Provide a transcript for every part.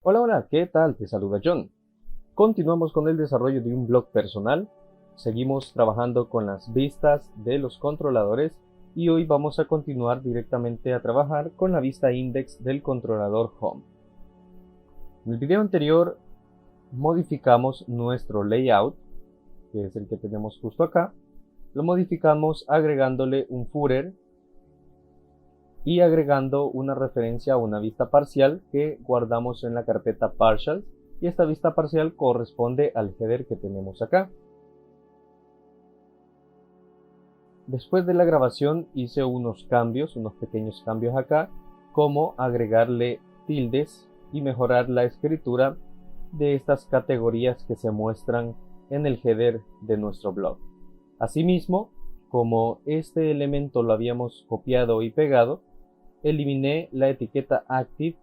Hola, hola, ¿qué tal? Te saluda John. Continuamos con el desarrollo de un blog personal. Seguimos trabajando con las vistas de los controladores y hoy vamos a continuar directamente a trabajar con la vista index del controlador Home. En el video anterior modificamos nuestro layout, que es el que tenemos justo acá. Lo modificamos agregándole un footer y agregando una referencia a una vista parcial que guardamos en la carpeta partials, y esta vista parcial corresponde al header que tenemos acá. Después de la grabación hice unos pequeños cambios acá, como agregarle tildes y mejorar la escritura de estas categorías que se muestran en el header de nuestro blog. Asimismo, como este elemento lo habíamos copiado y pegado, eliminé la etiqueta active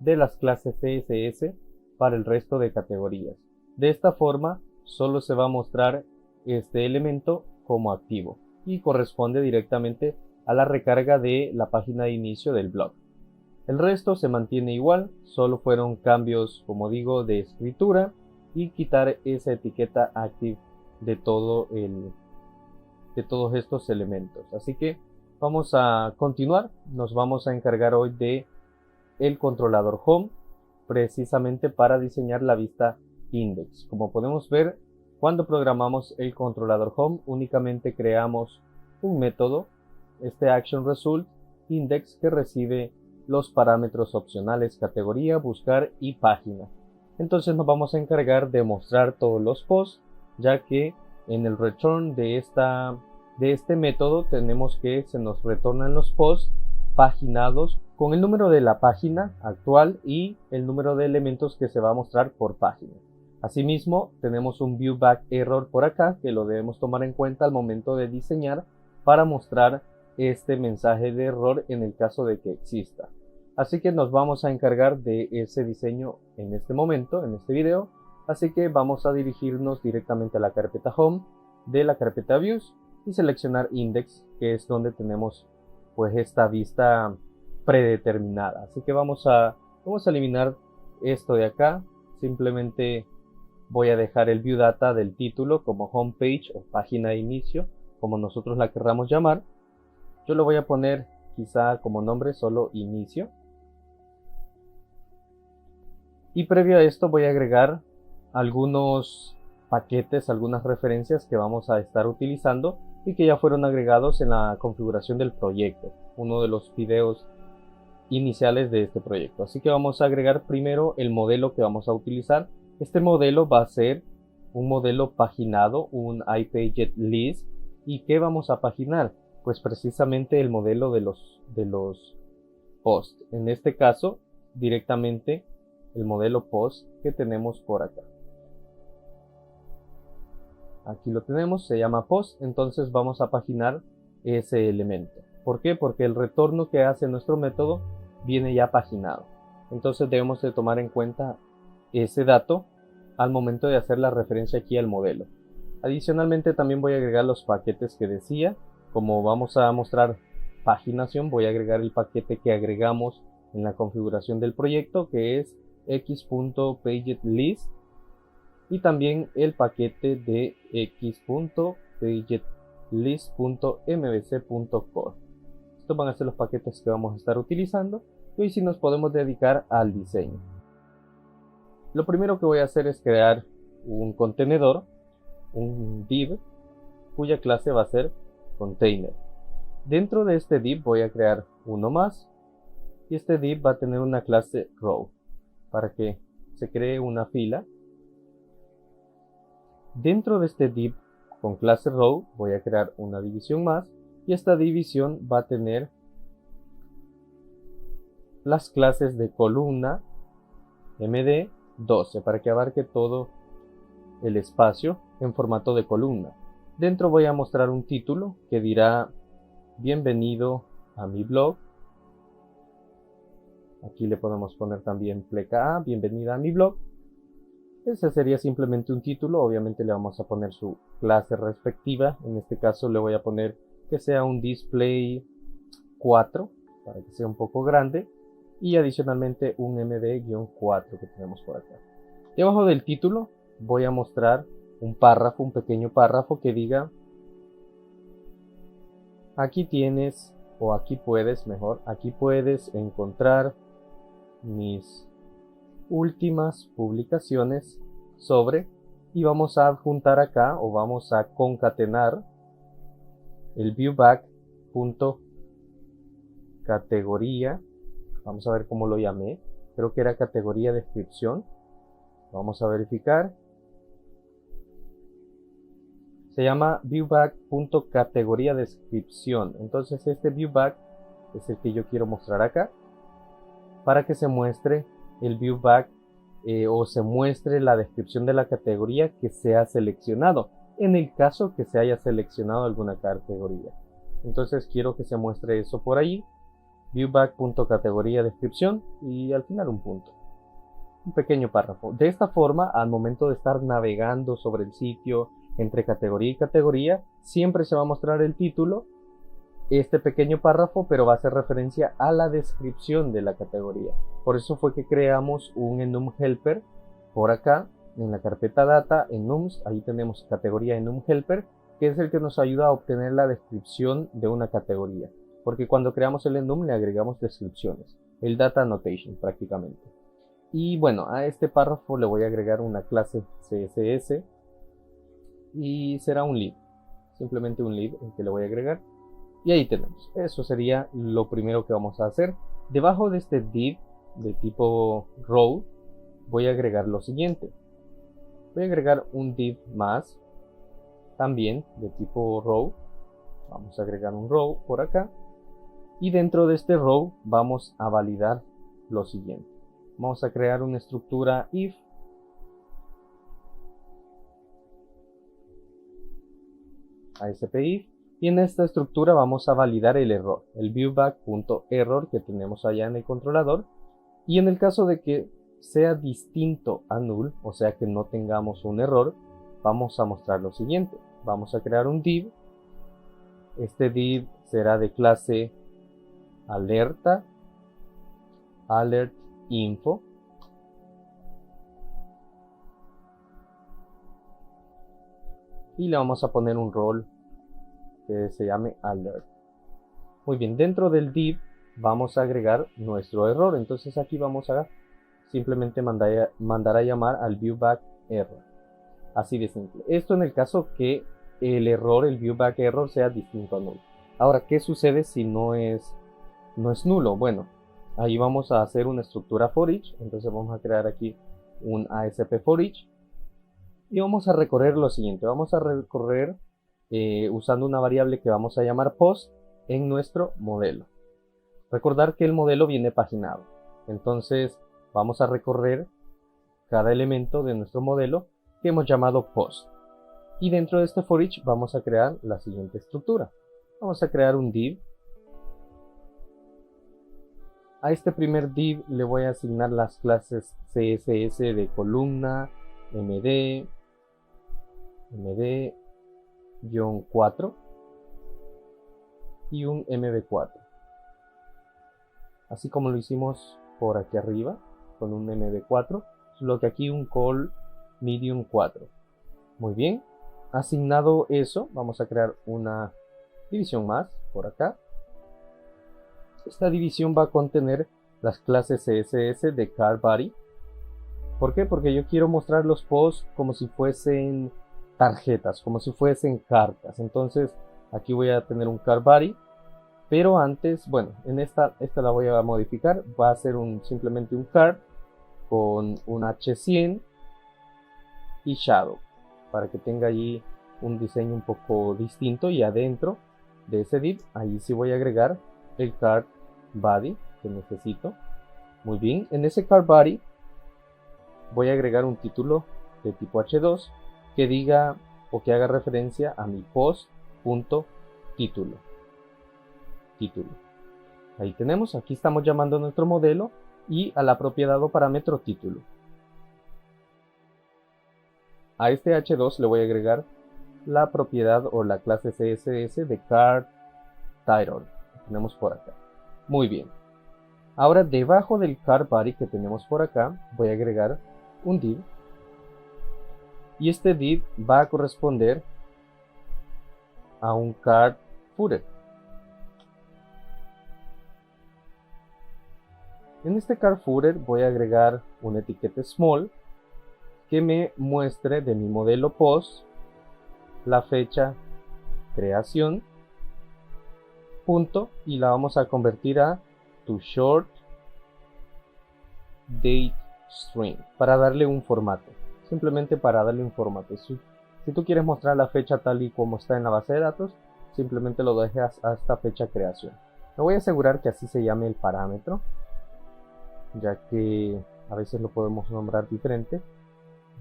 de las clases CSS para el resto de categorías. De esta forma, solo se va a mostrar este elemento como activo y corresponde directamente a la recarga de la página de inicio del blog. El resto se mantiene igual, solo fueron cambios, como digo, de escritura y quitar esa etiqueta active de todos estos elementos. Así que vamos a continuar. Nos vamos a encargar hoy de el controlador Home, precisamente para diseñar la vista index. Como podemos ver, cuando programamos el controlador Home, únicamente creamos un método, este ActionResult index, que recibe los parámetros opcionales categoría, buscar y página. Entonces nos vamos a encargar de mostrar todos los posts, ya que en el return de este método tenemos que se nos retornan los posts paginados con el número de la página actual y el número de elementos que se va a mostrar por página. Asimismo, tenemos un viewback error por acá que lo debemos tomar en cuenta al momento de diseñar para mostrar este mensaje de error en el caso de que exista. Así que nos vamos a encargar de ese diseño en este momento, en este video. Así que vamos a dirigirnos directamente a la carpeta Home de la carpeta Views y seleccionar Index, que es donde tenemos pues esta vista predeterminada. Así que vamos a eliminar esto de acá. Simplemente voy a dejar el view data del título como homepage o página de inicio, como nosotros la querramos llamar. Yo lo voy a poner quizá como nombre solo inicio. Y previo a esto voy a agregar algunos paquetes, algunas referencias que vamos a estar utilizando y que ya fueron agregados en la configuración del proyecto, uno de los videos iniciales de este proyecto. Así que vamos a agregar primero el modelo que vamos a utilizar. Este modelo va a ser un modelo paginado, un iPageList. ¿Y qué vamos a paginar? Pues precisamente el modelo de los posts. En este caso, directamente el modelo post que tenemos por acá. Aquí lo tenemos, se llama post, entonces vamos a paginar ese elemento. ¿Por qué? Porque el retorno que hace nuestro método viene ya paginado. Entonces debemos de tomar en cuenta ese dato al momento de hacer la referencia aquí al modelo. Adicionalmente también voy a agregar los paquetes que decía. Como vamos a mostrar paginación, voy a agregar el paquete que agregamos en la configuración del proyecto, que es x.pageList, y también el paquete de x.pageList.mbc.core. Estos van a ser los paquetes que vamos a estar utilizando y hoy sí nos podemos dedicar al diseño. Lo primero que voy a hacer es crear un contenedor, un div, cuya clase va a ser container. Dentro de este div voy a crear uno más y este div va a tener una clase row para que se cree una fila. Dentro de este div con clase row voy a crear una división más y esta división va a tener las clases de columna md12 para que abarque todo el espacio en formato de columna. Dentro voy a mostrar un título que dirá bienvenido a mi blog. Aquí le podemos poner también pleca A, bienvenida a mi blog. Ese sería simplemente un título, obviamente le vamos a poner su clase respectiva. En este caso le voy a poner que sea un display 4 para que sea un poco grande. y adicionalmente un md-4 que tenemos por acá. Debajo del título voy a mostrar un párrafo, un pequeño párrafo que diga: aquí tienes, o aquí puedes, mejor, aquí puedes encontrar mis últimas publicaciones sobre, y vamos a adjuntar acá, o vamos a concatenar el viewback.categoría. Vamos a ver cómo lo llamé, creo que era categoría descripción. Vamos a verificar. Se llama viewback.categoría descripción. Entonces este viewback es el que yo quiero mostrar acá, para que se muestre el viewback o se muestre la descripción de la categoría que se ha seleccionado, en el caso que se haya seleccionado alguna categoría. Entonces quiero que se muestre eso por ahí, viewback.categoría descripción, y al final un punto, un pequeño párrafo. De esta forma, al momento de estar navegando sobre el sitio entre categoría y categoría, siempre se va a mostrar el título, este pequeño párrafo, pero va a hacer referencia a la descripción de la categoría. Por eso fue que creamos un enum helper por acá en la carpeta data, enums. Ahí tenemos categoría enum helper, que es el que nos ayuda a obtener la descripción de una categoría, porque cuando creamos el enum le agregamos descripciones, el data annotation prácticamente. Y bueno, a este párrafo le voy a agregar una clase CSS y será un lead, simplemente un lead el que le voy a agregar. Y ahí tenemos, eso sería lo primero que vamos a hacer. Debajo de este div de tipo row voy a agregar lo siguiente. Voy a agregar un div más, también de tipo row. Vamos a agregar un row por acá. Y dentro de este row vamos a validar lo siguiente. Vamos a crear una estructura if. ASP-if. Y en esta estructura vamos a validar el error, el viewback.error que tenemos allá en el controlador. Y en el caso de que sea distinto a null, o sea que no tengamos un error, vamos a mostrar lo siguiente. Vamos a crear un div. Este div será de clase alerta, alert info. Y le vamos a poner un rol que se llame alert. Muy bien, dentro del div vamos a agregar nuestro error. Entonces aquí vamos a simplemente mandar a llamar al viewback error. Así de simple. Esto en el caso que el error, el viewback error, sea distinto a null. Ahora, ¿qué sucede si no es nulo? Bueno, ahí vamos a hacer una estructura for each. Entonces vamos a crear aquí un ASP for each. Y vamos a recorrer lo siguiente. Vamos a recorrer usando una variable que vamos a llamar post en nuestro modelo. Recordar que el modelo viene paginado. Entonces vamos a recorrer cada elemento de nuestro modelo que hemos llamado post. Y dentro de este for each vamos a crear la siguiente estructura. Vamos a crear un div. A este primer div le voy a asignar las clases CSS de columna, md, md-4 y un mb4, así como lo hicimos por aquí arriba con un mb4, solo que aquí un call medium 4. Muy bien, asignado eso, vamos a crear una división más por acá. Esta división va a contener las clases CSS de CarBody. ¿Por qué? Porque yo quiero mostrar los posts como si fuesen tarjetas, como si fuesen cartas. Entonces aquí voy a tener un CarBody, pero antes, bueno, en esta la voy a modificar. Va a ser simplemente un card con un h100 y shadow, para que tenga allí un diseño un poco distinto. Y adentro de ese div, ahí sí voy a agregar el card body que necesito. Muy bien, en ese card body voy a agregar un título de tipo h2 que diga o que haga referencia a mi post.título. Ahí tenemos, aquí estamos llamando a nuestro modelo y a la propiedad o parámetro título. A este h2 le voy a agregar la propiedad o la clase CSS de card title que tenemos por acá. Muy bien. Ahora debajo del card body que tenemos por acá voy a agregar un div, y este div va a corresponder a un card footer. En este card footer voy a agregar una etiqueta small que me muestre de mi modelo post la fecha creación, punto, y la vamos a convertir a to short date string para darle un formato, simplemente para darle un formato. Si tú quieres mostrar la fecha tal y como está en la base de datos, simplemente lo dejas hasta fecha creación. Me voy a asegurar que así se llame el parámetro, ya que a veces lo podemos nombrar diferente.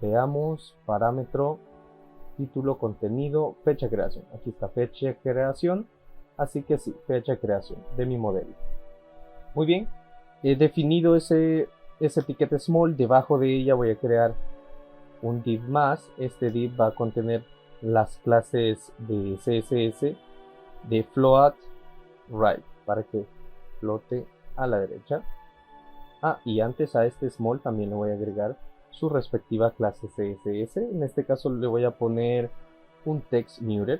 Veamos, parámetro, título, contenido, fecha creación. Aquí está fecha creación, así que sí, fecha creación de mi modelo. Muy bien, he definido ese etiqueta small. Debajo de ella voy a crear un div más. Este div va a contener las clases de CSS de float right para que flote a la derecha. Y antes a este small también le voy a agregar su respectiva clase CSS. En este caso le voy a poner un text muted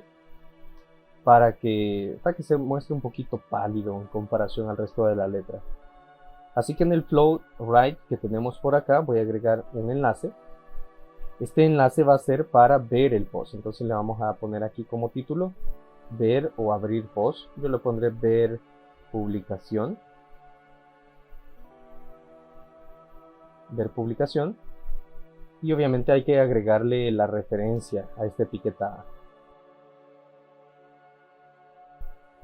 para que se muestre un poquito pálido en comparación al resto de la letra. Así que en el float right que tenemos por acá voy a agregar un enlace. Este enlace va a ser para ver el post. Entonces le vamos a poner aquí como título ver o abrir post. Yo le pondré ver publicación. Ver publicación. Y obviamente hay que agregarle la referencia a esta etiqueta.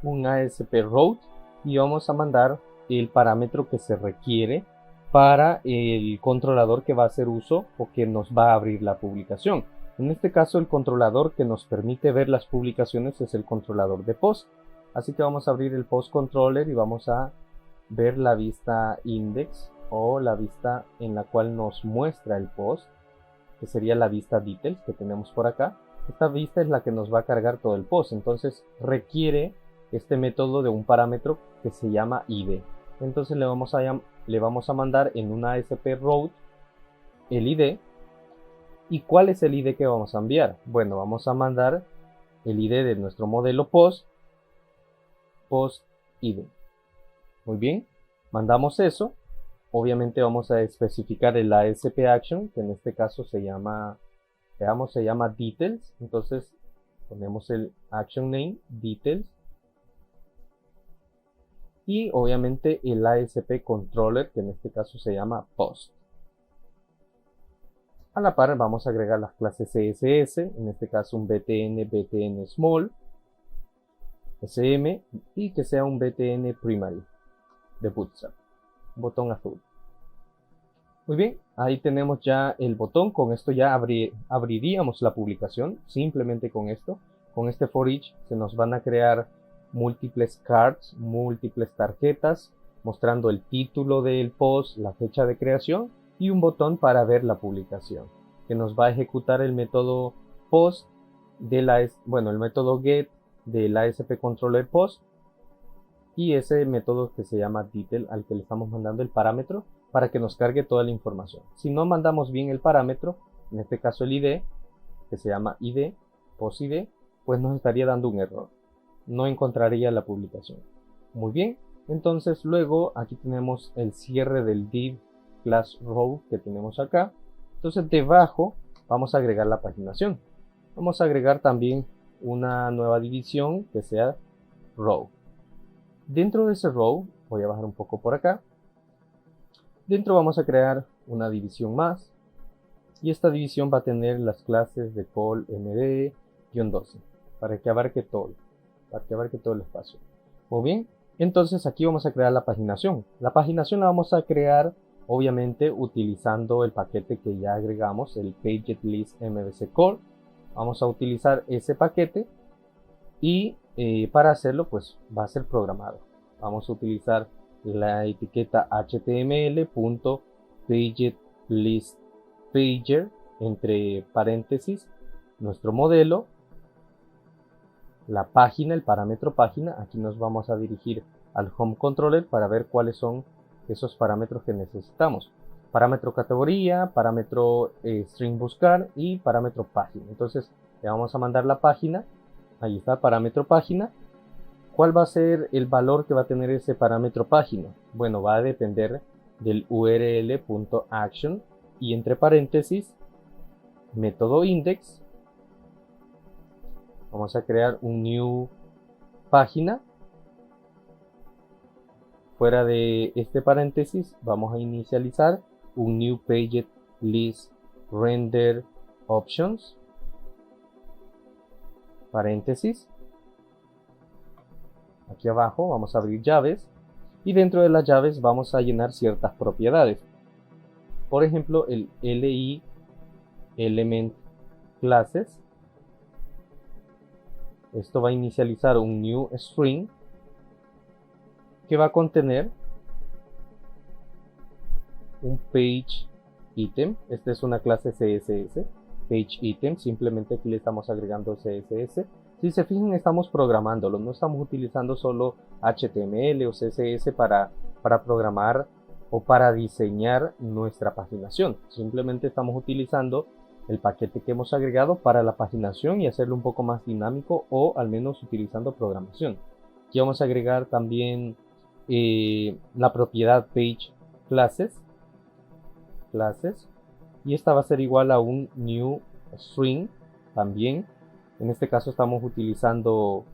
Un ASP route, y vamos a mandar el parámetro que se requiere para el controlador que va a hacer uso o que nos va a abrir la publicación. En este caso el controlador que nos permite ver las publicaciones es el controlador de post. Así que vamos a abrir el post controller y vamos a ver la vista index o la vista en la cual nos muestra el post, que sería la vista details que tenemos por acá. Esta vista es la que nos va a cargar todo el post, entonces requiere este método de un parámetro que se llama id. Entonces le vamos a mandar en una ASP route el id. ¿Y cuál es el id que vamos a enviar? Bueno, vamos a mandar el id de nuestro modelo post id. Muy bien, mandamos eso. Obviamente vamos a especificar el ASP action, que en este caso se llama, veamos, se llama details. Entonces ponemos el action name details. Y obviamente el ASP controller, que en este caso se llama post. A la par vamos a agregar las clases CSS, en este caso un btn small, sm, y que sea un btn primary de Bootstrap, botón azul. Muy bien, ahí tenemos ya el botón. Con esto ya abriríamos la publicación, simplemente con esto. Con este for each se nos van a crear múltiples cards, múltiples tarjetas, mostrando el título del post, la fecha de creación y un botón para ver la publicación, que nos va a ejecutar el método post el método get del ASP controller post, y ese método que se llama detail al que le estamos mandando el parámetro para que nos cargue toda la información. Si no mandamos bien el parámetro, en este caso el id, que se llama id, post id, pues nos estaría dando un error. No encontraría la publicación. Muy bien, entonces luego aquí tenemos el cierre del div class row que tenemos acá. Entonces debajo vamos a agregar la paginación. Vamos a agregar también una nueva división que sea row. Dentro de ese row, voy a bajar un poco por acá. Dentro vamos a crear una división más. Y esta división va a tener las clases de call md-12 para que abarque todo el espacio. Muy bien, entonces aquí vamos a crear la paginación. La paginación la vamos a crear obviamente utilizando el paquete que ya agregamos, el pageList MVC Call. Vamos a utilizar ese paquete y para hacerlo pues va a ser programado. Vamos a utilizar la etiqueta html.pageListPager entre paréntesis nuestro modelo, la página, el parámetro página. Aquí nos vamos a dirigir al home controller para ver cuáles son esos parámetros que necesitamos. Parámetro categoría, parámetro string buscar y parámetro página. Entonces le vamos a mandar la página. Ahí está, parámetro página. ¿Cuál va a ser el valor que va a tener ese parámetro página? Bueno, va a depender del url.action y entre paréntesis método index. Vamos a crear un new página. Fuera de este paréntesis vamos a inicializar un new paged list render options, paréntesis. Aquí abajo vamos a abrir llaves y dentro de las llaves vamos a llenar ciertas propiedades. Por ejemplo, el li element classes. Esto va a inicializar un new string que va a contener un page item. Esta es una clase CSS, page item, simplemente aquí le estamos agregando CSS. Si se fijan, estamos programándolo, no estamos utilizando solo HTML o CSS para programar o para diseñar nuestra paginación. Simplemente estamos utilizando el paquete que hemos agregado para la paginación y hacerlo un poco más dinámico, o al menos utilizando programación. Aquí vamos a agregar también la propiedad page classes, y esta va a ser igual a un new string también. En este caso estamos utilizando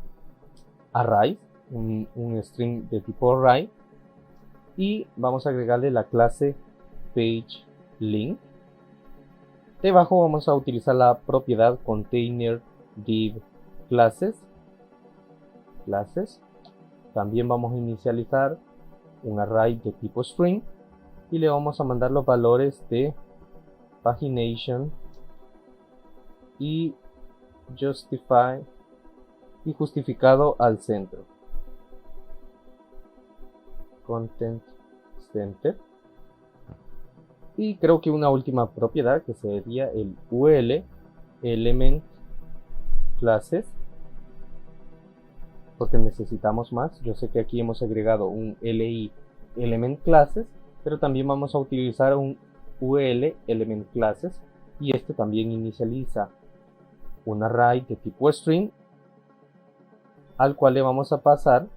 array, un string de tipo array, y vamos a agregarle la clase page link. Debajo vamos a utilizar la propiedad container div classes. También vamos a inicializar un array de tipo string y le vamos a mandar los valores de pagination y justify y justificado al centro. Content center. Y creo que una última propiedad que sería el ul element classes, porque necesitamos más. Yo sé que aquí hemos agregado un li element classes, pero también vamos a utilizar un ul element classes, y este también inicializa un array de tipo string al cual le vamos a pasar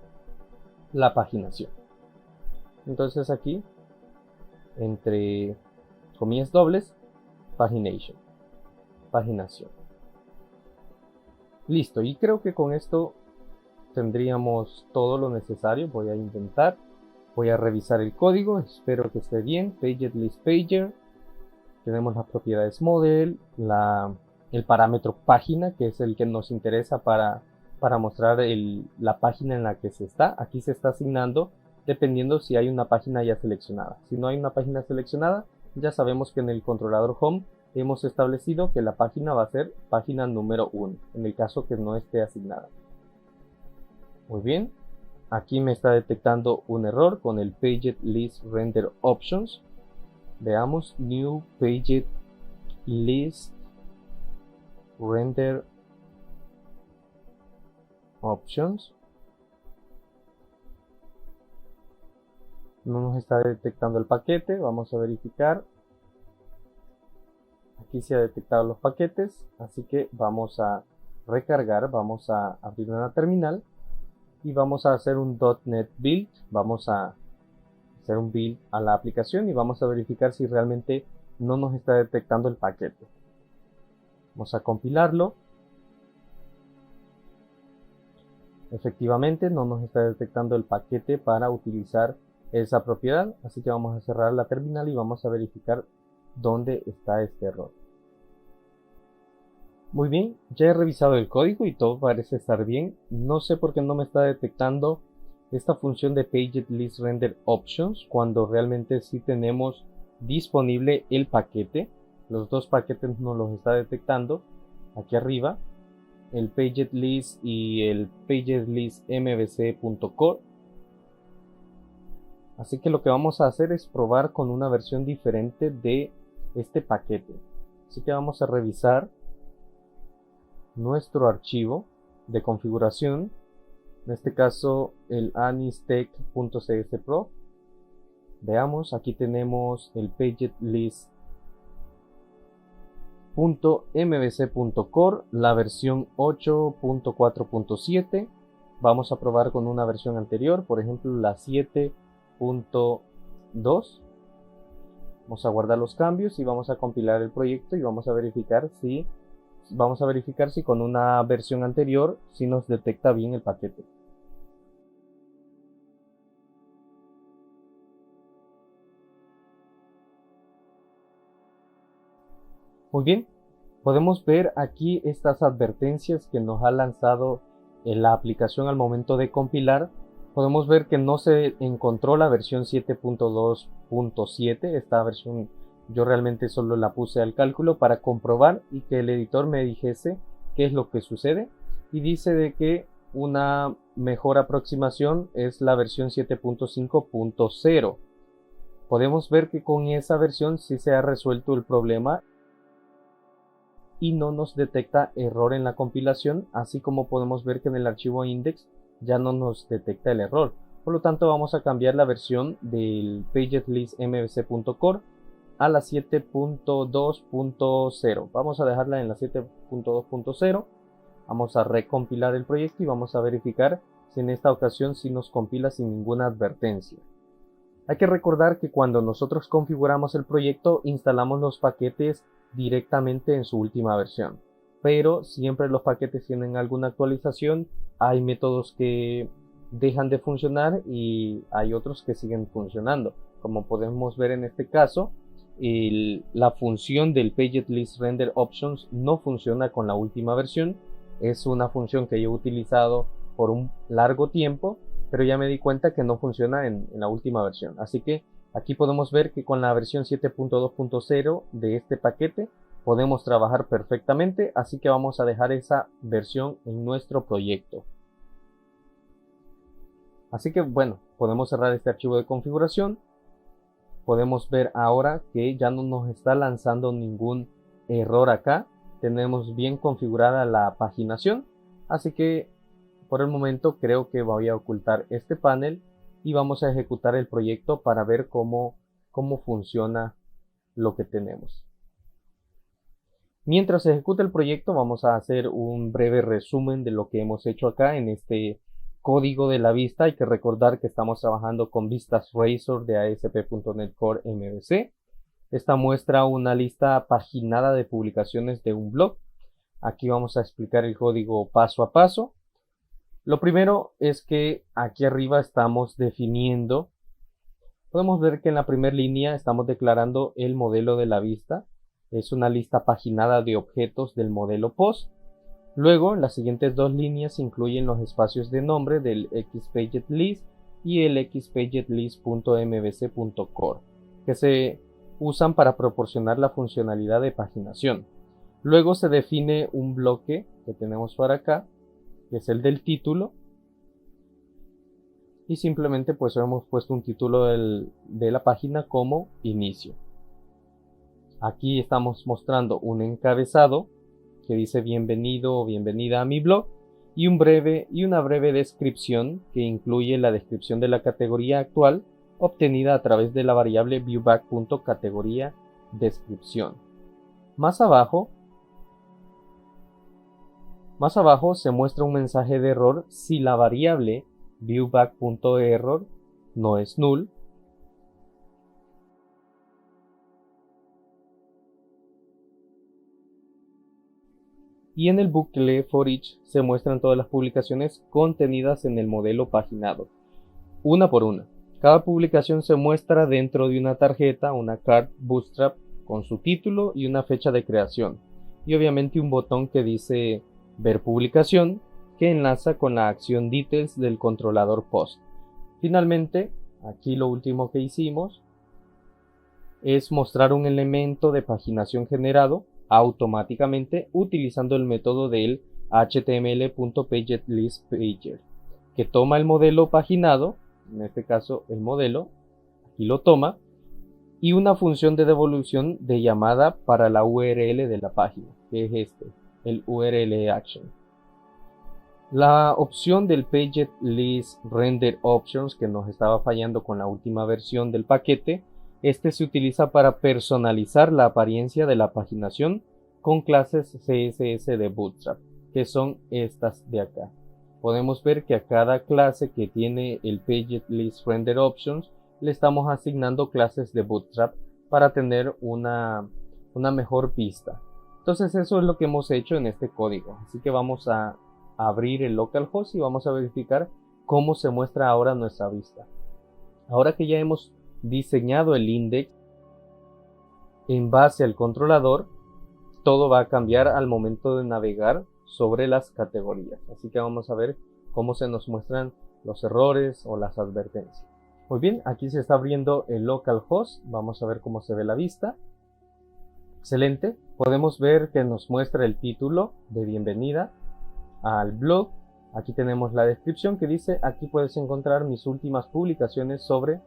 la paginación. Entonces aquí, entre comillas dobles, paginación. Listo, y creo que con esto tendríamos todo lo necesario. Voy a revisar el código, espero que esté bien. Paged list pager, tenemos las propiedades model, el parámetro página, que es el que nos interesa para mostrar la página en la que se está. Aquí se está asignando dependiendo si hay una página ya seleccionada. Si no hay una página seleccionada, ya sabemos que en el controlador home hemos establecido que la página va a ser página número 1, en el caso que no esté asignada. Muy bien, aquí me está detectando un error con el paged list render options. Veamos, new paged list render options. No nos está detectando el paquete. Vamos a verificar. Aquí se ha detectado los paquetes, así que vamos a recargar. Vamos a abrir una terminal y vamos a hacer un .NET build. Vamos a hacer un build a la aplicación y vamos a verificar si realmente no nos está detectando el paquete. Vamos a compilarlo. Efectivamente no nos está detectando el paquete para utilizar esa propiedad, así que vamos a cerrar la terminal y vamos a verificar dónde está este error. Muy bien, ya he revisado el código y todo parece estar bien. No sé por qué no me está detectando esta función de paged list render options cuando realmente sí tenemos disponible el paquete. Los dos paquetes nos los está detectando aquí arriba, el paged list y el paged list mbc.core. Así que lo que vamos a hacer es probar con una versión diferente de este paquete. Así que vamos a revisar nuestro archivo de configuración, en este caso el anistech.csproj. Veamos, aquí tenemos el pagetlist.mbc.core, la versión 8.4.7. Vamos a probar con una versión anterior, por ejemplo la 7.2. Vamos a guardar los cambios y vamos a compilar el proyecto y vamos a verificar si con una versión anterior si nos detecta bien el paquete. Muy bien, podemos ver aquí estas advertencias que nos ha lanzado la aplicación al momento de compilar. Podemos ver que no se encontró la versión 7.2.7. Esta versión yo realmente solo la puse al cálculo para comprobar y que el editor me dijese qué es lo que sucede. Y dice de que una mejor aproximación es la versión 7.5.0. Podemos ver que con esa versión sí se ha resuelto el problema y no nos detecta error en la compilación, así como podemos ver que en el archivo index ya no nos detecta el error. Por lo tanto, vamos a cambiar la versión del pagetlist.mbc.core a la 7.2.0. Vamos a dejarla en la 7.2.0. Vamos a recompilar el proyecto y vamos a verificar si en esta ocasión sí nos compila sin ninguna advertencia. Hay que recordar que cuando nosotros configuramos el proyecto, instalamos los paquetes directamente en su última versión, pero siempre los paquetes tienen alguna actualización. Hay métodos que dejan de funcionar y hay otros que siguen funcionando. Como podemos ver en este caso, la función del pagetlist render options no funciona con la última versión. Es una función que yo he utilizado por un largo tiempo, pero ya me di cuenta que no funciona en la última versión. Así que aquí podemos ver que con la versión 7.2.0 de este paquete podemos trabajar perfectamente, así que vamos a dejar esa versión en nuestro proyecto. Así que bueno, podemos cerrar este archivo de configuración. Podemos ver ahora que ya no nos está lanzando ningún error acá. Tenemos bien configurada la paginación, así que por el momento creo que voy a ocultar este panel y vamos a ejecutar el proyecto para ver cómo funciona lo que tenemos. Mientras se ejecuta el proyecto, vamos a hacer un breve resumen de lo que hemos hecho acá en este código de la vista. Hay que recordar que estamos trabajando con vistas Razor de ASP.NET Core MVC. Esta muestra una lista paginada de publicaciones de un blog. Aquí vamos a explicar el código paso a paso. Lo primero es que aquí arriba estamos definiendo. Podemos ver que en la primera línea estamos declarando el modelo de la vista. Es una lista paginada de objetos del modelo post. Luego, las siguientes dos líneas incluyen los espacios de nombre del xpagetlist y el xpagetlist.mbc.core, que se usan para proporcionar la funcionalidad de paginación. Luego se define un bloque que tenemos por acá, que es el del título, y simplemente pues hemos puesto un título de la página como inicio. Aquí estamos mostrando un encabezado que dice bienvenido o bienvenida a mi blog y una breve descripción que incluye la descripción de la categoría actual obtenida a través de la variable viewback.categoría descripción. Más abajo se muestra un mensaje de error si la variable viewback.error no es null. Y en el bucle for each se muestran todas las publicaciones contenidas en el modelo paginado, una por una. Cada publicación se muestra dentro de una tarjeta, una card bootstrap con su título y una fecha de creación, y obviamente un botón que dice ver publicación, que enlaza con la acción details del controlador post. Finalmente, aquí lo último que hicimos es mostrar un elemento de paginación generado automáticamente utilizando el método del html.pagetlistPager, que toma el modelo paginado, en este caso el modelo, aquí lo toma, y una función de devolución de llamada para la URL de la página, que es el URL action. La opción del Paged List Render Options, que nos estaba fallando con la última versión del paquete, este se utiliza para personalizar la apariencia de la paginación con clases CSS de Bootstrap, que son estas de acá. Podemos ver que a cada clase que tiene el Paged List Render Options le estamos asignando clases de Bootstrap para tener una mejor vista. Entonces eso es lo que hemos hecho en este código. Así que vamos a abrir el localhost y vamos a verificar cómo se muestra ahora nuestra vista. Ahora que ya hemos diseñado el index en base al controlador, todo va a cambiar al momento de navegar sobre las categorías. Así que vamos a ver cómo se nos muestran los errores o las advertencias. Muy bien, aquí se está abriendo el localhost. Vamos a ver cómo se ve la vista. Excelente. Podemos ver que nos muestra el título de bienvenida al blog. Aquí tenemos la descripción que dice: aquí puedes encontrar mis últimas publicaciones sobre,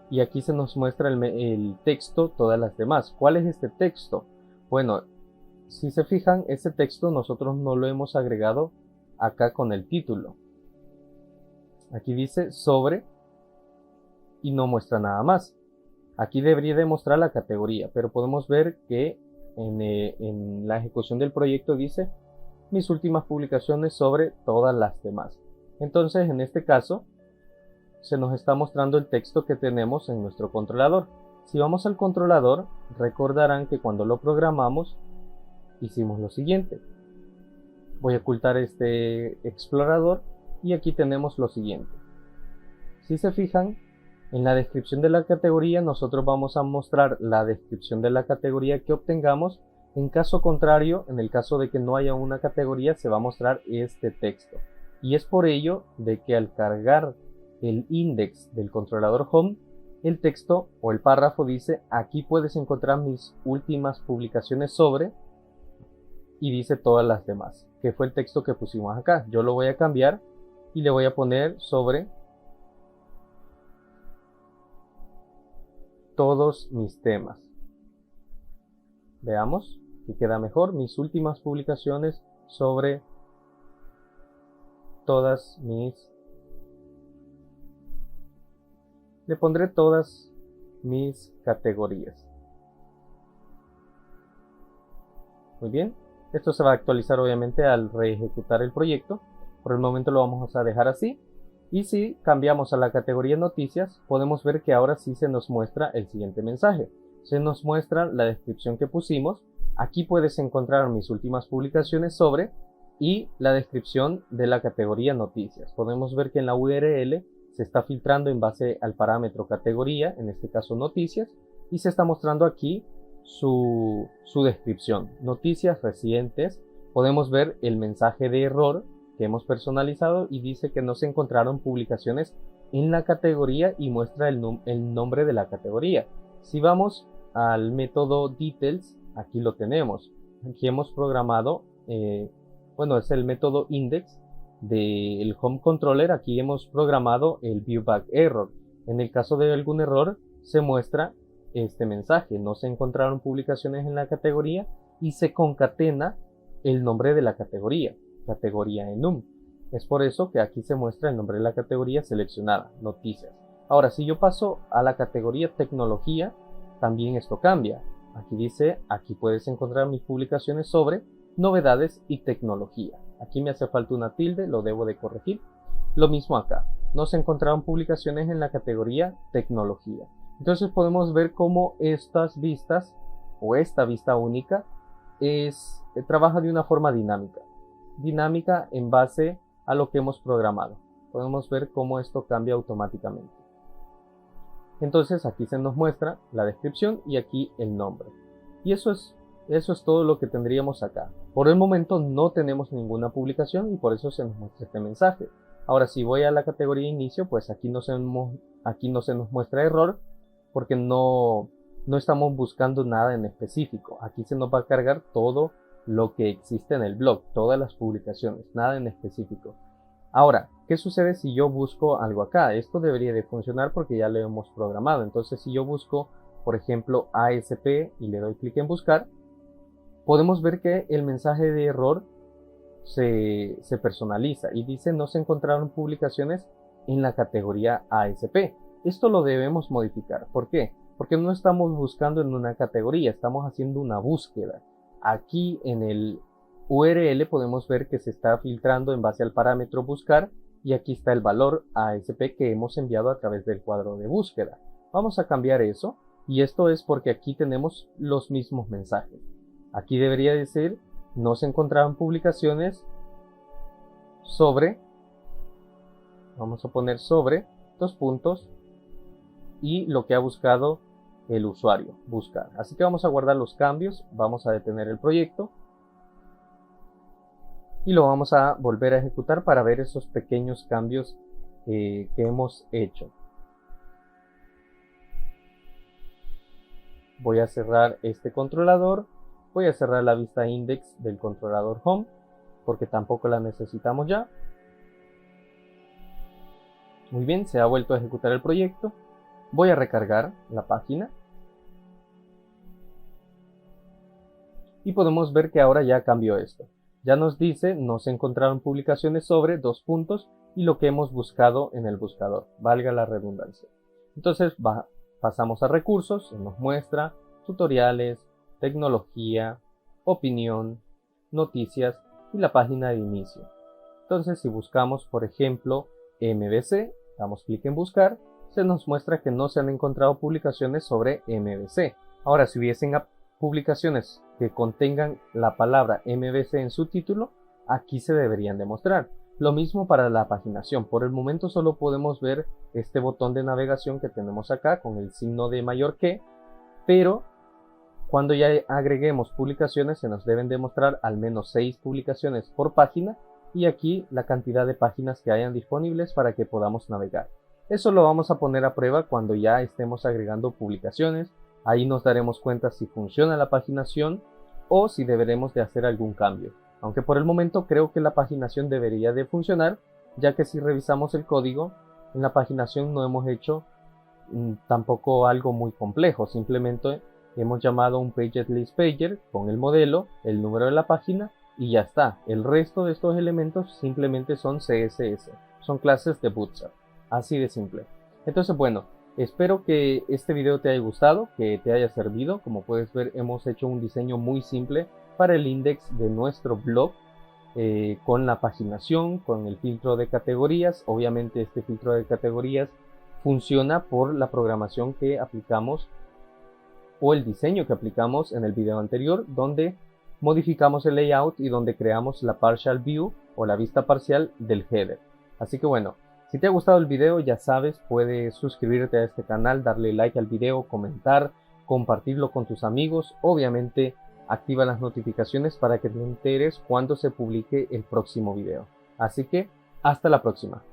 y aquí se nos muestra el texto, todas las demás. ¿Cuál es este texto? Bueno, si se fijan, ese texto nosotros no lo hemos agregado acá con el título. Aquí dice sobre y no muestra nada más. Aquí debería de mostrar la categoría, pero podemos ver que en la ejecución del proyecto dice mis últimas publicaciones sobre todas las demás. Entonces, en este caso, se nos está mostrando el texto que tenemos en nuestro controlador. Si vamos al controlador, recordarán que cuando lo programamos, hicimos lo siguiente. Voy a ocultar este explorador y aquí tenemos lo siguiente. Si se fijan, en la descripción de la categoría nosotros vamos a mostrar la descripción de la categoría que obtengamos. En caso contrario, en el caso de que no haya una categoría, se va a mostrar este texto. Y es por ello de que al cargar el index del controlador home, el texto o el párrafo dice: aquí puedes encontrar mis últimas publicaciones sobre, y dice todas las demás, que fue el texto que pusimos acá. Yo lo voy a cambiar y le voy a poner sobre todos mis temas. Veamos si queda mejor. Mis últimas publicaciones sobre todas mis... Le pondré todas mis categorías. Muy bien. Esto se va a actualizar obviamente al reejecutar el proyecto. Por el momento lo vamos a dejar así. Y si cambiamos a la categoría noticias, podemos ver que ahora sí se nos muestra el siguiente mensaje. Se nos muestra la descripción que pusimos. Aquí puedes encontrar mis últimas publicaciones sobre, y la descripción de la categoría noticias. Podemos ver que en la URL se está filtrando en base al parámetro categoría, en este caso noticias, y se está mostrando aquí su descripción. Noticias recientes. Podemos ver el mensaje de error que hemos personalizado y dice que no se encontraron publicaciones en la categoría y muestra el nombre de la categoría. Si vamos al método details, aquí lo tenemos. Aquí hemos programado, bueno, es el método index del home controller. Aquí hemos programado el viewback error. En el caso de algún error se muestra este mensaje: no se encontraron publicaciones en la categoría, y se concatena el nombre de la categoría enum. Es por eso que aquí se muestra el nombre de la categoría seleccionada, noticias. Ahora, si yo paso a la categoría tecnología, también esto cambia. Aquí dice: aquí puedes encontrar mis publicaciones sobre novedades y tecnología. Aquí me hace falta una tilde, lo debo de corregir. Lo mismo acá, no se encontraron publicaciones en la categoría tecnología. Entonces podemos ver cómo estas vistas, o esta vista única, trabaja de una forma dinámica en base a lo que hemos programado. Podemos ver cómo esto cambia automáticamente. Entonces aquí se nos muestra la descripción y aquí el nombre. Y eso es todo lo que tendríamos acá. Por el momento no tenemos ninguna publicación y por eso se nos muestra este mensaje. Ahora, si voy a la categoría inicio, pues aquí no se nos muestra error, porque no estamos buscando nada en específico. Aquí se nos va a cargar todo lo que existe en el blog, todas las publicaciones, nada en específico. Ahora, ¿qué sucede si yo busco algo acá? Esto debería de funcionar porque ya lo hemos programado. Entonces, si yo busco, por ejemplo, ASP y le doy clic en buscar, podemos ver que el mensaje de error se personaliza y dice no se encontraron publicaciones en la categoría ASP. Esto lo debemos modificar. ¿Por qué? Porque no estamos buscando en una categoría, estamos haciendo una búsqueda. Aquí en el URL podemos ver que se está filtrando en base al parámetro buscar y aquí está el valor ASP que hemos enviado a través del cuadro de búsqueda. Vamos a cambiar eso y esto es porque aquí tenemos los mismos mensajes. Aquí debería decir no se encontraron publicaciones sobre, vamos a poner sobre, dos puntos, y lo que ha buscado el usuario, buscar. Así que vamos a guardar los cambios, vamos a detener el proyecto y lo vamos a volver a ejecutar para ver esos pequeños cambios que hemos hecho. Voy a cerrar este controlador, voy a cerrar la vista index del controlador home porque tampoco la necesitamos ya. Muy bien, se ha vuelto a ejecutar el proyecto. Voy a recargar la página y podemos ver que ahora ya cambió esto. Ya nos dice no se encontraron publicaciones sobre dos puntos y lo que hemos buscado en el buscador, valga la redundancia. Entonces pasamos a recursos, se nos muestra tutoriales, tecnología, opinión, noticias y la página de inicio. Entonces si buscamos por ejemplo MVC, damos clic en buscar, se nos muestra que no se han encontrado publicaciones sobre MVC. Ahora si hubiesen publicaciones que contengan la palabra MVC en su título, aquí se deberían de mostrar. Lo mismo para la paginación. Por el momento solo podemos ver este botón de navegación que tenemos acá con el signo de mayor que, pero cuando ya agreguemos publicaciones se nos deben de mostrar al menos 6 publicaciones por página y aquí la cantidad de páginas que hayan disponibles para que podamos navegar. Eso lo vamos a poner a prueba cuando ya estemos agregando publicaciones. Ahí nos daremos cuenta si funciona la paginación o si deberemos de hacer algún cambio. Aunque por el momento creo que la paginación debería de funcionar, ya que si revisamos el código, en la paginación no hemos hecho tampoco algo muy complejo. Simplemente hemos llamado un PageListPager con el modelo, el número de la página y ya está. El resto de estos elementos simplemente son CSS, son clases de Bootstrap. Así de simple. Entonces bueno, espero que este video te haya gustado, que te haya servido. Como puedes ver, hemos hecho un diseño muy simple para el index de nuestro blog, con la paginación, con el filtro de categorías. Obviamente este filtro de categorías funciona por la programación que aplicamos o el diseño que aplicamos en el video anterior, donde modificamos el layout y donde creamos la partial view o la vista parcial del header. Así que bueno, si te ha gustado el video, ya sabes, puedes suscribirte a este canal, darle like al video, comentar, compartirlo con tus amigos. Obviamente, activa las notificaciones para que te enteres cuando se publique el próximo video. Así que, hasta la próxima.